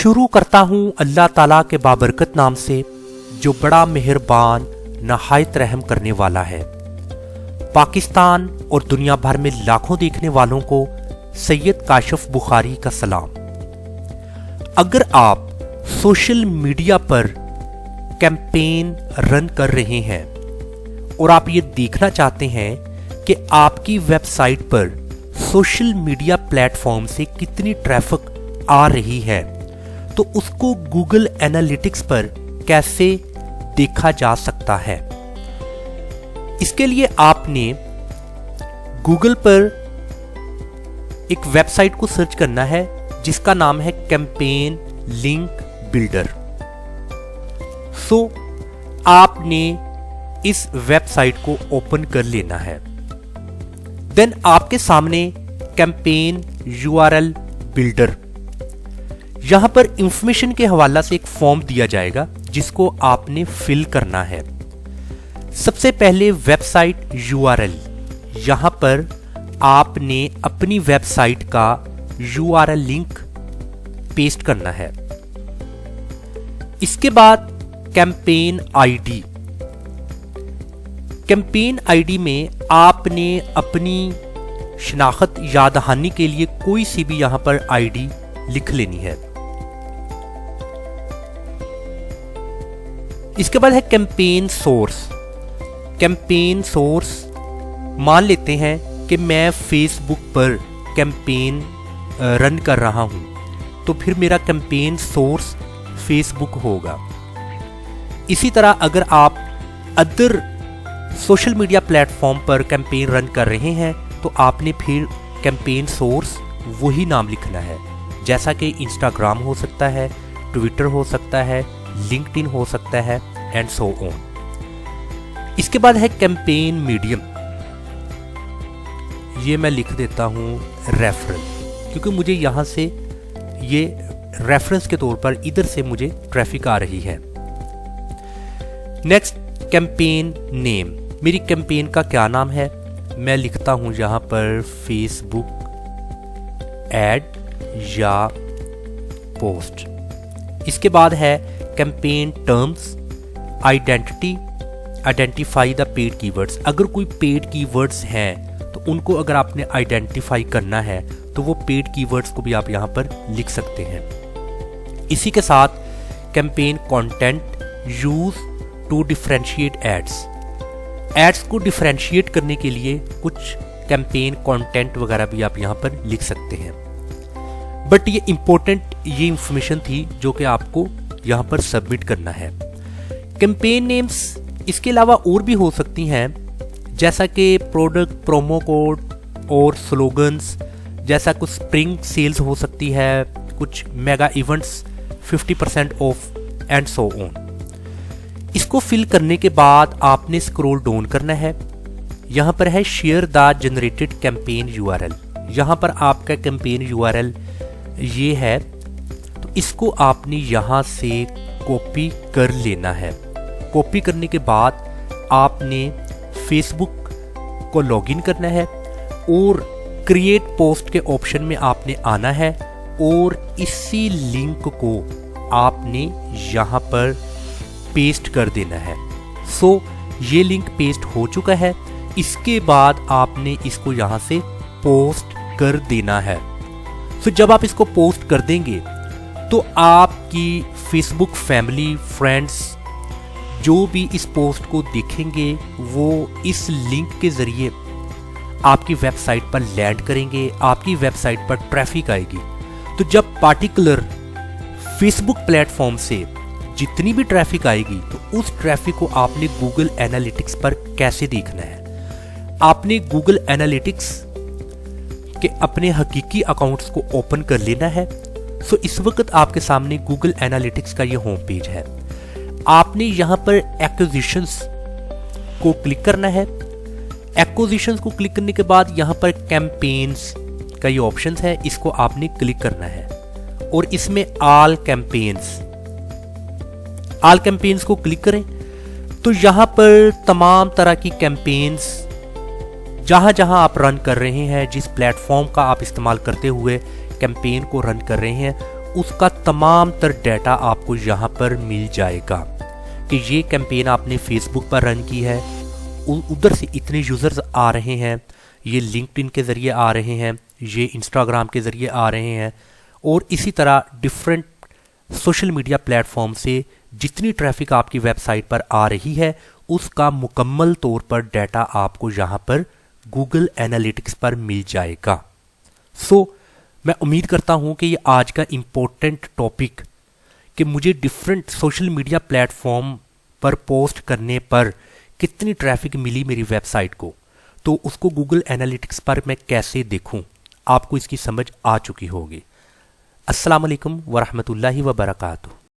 शुरू करता हूँ अल्लाह ताला के बाबरकत नाम से, जो बड़ा मेहरबान नहायत रहम करने वाला है। पाकिस्तान और दुनिया भर में लाखों देखने वालों को सैयद काशिफ बुखारी का सलाम। अगर आप सोशल मीडिया पर कैंपेन रन कर रहे हैं और आप ये देखना चाहते हैं कि आपकी वेबसाइट पर सोशल मीडिया प्लेटफॉर्म से कितनी ट्रैफिक आ रही है, तो उसको गूगल एनालिटिक्स पर कैसे देखा जा सकता है। इसके लिए आपने गूगल पर एक वेबसाइट को सर्च करना है जिसका नाम है कैंपेन लिंक बिल्डर। सो आपने इस वेबसाइट को ओपन कर लेना है। देन आपके सामने कैंपेन यूआरएल बिल्डर, यहां पर इंफॉर्मेशन के हवाला से एक फॉर्म दिया जाएगा जिसको आपने फिल करना है। सबसे पहले वेबसाइट यूआरएल, यहां पर आपने अपनी वेबसाइट का यूआरएल लिंक पेस्ट करना है। इसके बाद कैंपेन आईडी, कैंपेन आईडी में आपने अपनी शनाख्त याद दहानी के लिए कोई सी भी यहां पर आईडी लिख लेनी है। इसके बाद है कैंपेन सोर्स। कैंपेन सोर्स मान लेते हैं कि मैं फेसबुक पर कैंपेन रन कर रहा हूं, तो फिर मेरा कैंपेन सोर्स फेसबुक होगा। इसी तरह अगर आप अदर सोशल मीडिया प्लेटफॉर्म पर कैंपेन रन कर रहे हैं तो आपने फिर कैंपेन सोर्स वही नाम लिखना है, जैसा कि इंस्टाग्राम हो सकता है, ट्विटर हो सकता है, लिंक्डइन हो सकता है एंड सो ऑन। इसके बाद है कैंपेन मीडियम, ये मैं लिख देता हूं रेफरल, क्योंकि मुझे यहां से ये रेफरेंस के तौर पर इधर से मुझे ट्रैफिक आ रही है। नेक्स्ट कैंपेन नेम, मेरी कैंपेन का क्या नाम है, मैं लिखता हूं यहां पर फेसबुक एड या पोस्ट। इसके बाद है campaign terms, identify the paid keywords. अगर कोई पेड कीवर्ड्स हैं तो उनको अगर आपने आइडेंटिफाई करना है तो वो पेड कीवर्ड्स को भी आप यहां पर लिख सकते हैं। इसी के साथ campaign content use to differentiate ads, ads को डिफरेंशिएट करने के लिए कुछ कैंपेन कंटेंट वगैरह भी आप यहां पर लिख सकते हैं। बट ये इंपॉर्टेंट ये इंफॉर्मेशन थी जो कि आपको यहां पर सबमिट करना है। कैंपेन नेम्स इसके अलावा और भी हो सकती हैं, जैसा कि प्रोडक्ट प्रोमो कोड और स्लोगन्स, जैसा कुछ स्प्रिंग सेल्स हो सकती है, कुछ mega events 50% of and so on. इसको फिल करने के बाद आपने स्क्रॉल डाउन करना है। यहां पर है share the generated campaign URL, यहां पर आपका कैंपेन यूआरएल ये है, तो इसको आपने यहां से कॉपी कर लेना है। कॉपी करने के बाद आपने फेसबुक को लॉगिन करना है और क्रिएट पोस्ट के ऑप्शन में आपने आना है और इसी लिंक को आपने यहां पर पेस्ट कर देना है। सो ये लिंक पेस्ट हो चुका है। इसके बाद आपने इसको यहां से पोस्ट कर देना है। सो जब आप इसको पोस्ट कर देंगे तो आपकी फेसबुक फैमिली फ्रेंड्स जो भी इस पोस्ट को देखेंगे वो इस लिंक के जरिए आपकी वेबसाइट पर लैंड करेंगे, आपकी वेबसाइट पर ट्रैफिक आएगी। तो जब पार्टिकुलर फेसबुक प्लेटफॉर्म से जितनी भी ट्रैफिक आएगी तो उस ट्रैफिक को आपने गूगल एनालिटिक्स पर कैसे देखना है। आपने गूगल एनालिटिक्स के अपने हकीकी अकाउंट्स को ओपन कर लेना है। सो इस वक्त आपके सामने गूगल एनालिटिक्स का ये होम पेज है। आपने यहां पर एक्विजिशंस को क्लिक करना है। एक्विजिशंस को क्लिक करने के बाद यहां पर कैंपेन्स का ये ऑप्शन है, इसको आपने क्लिक करना है और इसमें ऑल कैंपेन्स को क्लिक करें तो यहां पर तमाम तरह की कैंपेन्स जहां जहां आप रन कर रहे हैं, जिस प्लेटफॉर्म का आप इस्तेमाल करते हुए कैंपेन को रन कर रहे हैं, उसका तमाम तर डाटा आपको यहाँ पर मिल जाएगा कि ये कैंपेन आपने फेसबुक पर रन की है, उधर से इतने यूज़र्स आ रहे हैं, ये लिंक्डइन के ज़रिए आ रहे हैं, ये इंस्टाग्राम के ज़रिए आ रहे हैं, और इसी तरह डिफरेंट सोशल मीडिया प्लेटफॉर्म से जितनी ट्रैफिक आपकी वेबसाइट पर आ रही है उसका मुकम्मल तौर पर डाटा आपको यहाँ पर गूगल एनालिटिक्स पर मिल जाएगा। मैं उम्मीद करता हूँ कि ये आज का इम्पोर्टेंट टॉपिक कि मुझे डिफरेंट सोशल मीडिया प्लेटफॉर्म पर पोस्ट करने पर कितनी ट्रैफिक मिली मेरी वेबसाइट को, तो उसको गूगल एनालिटिक्स पर मैं कैसे देखूं, आपको इसकी समझ आ चुकी होगी। अस्सलाम वालेकुम वरहमतुल्लाहि वबरकातुहू।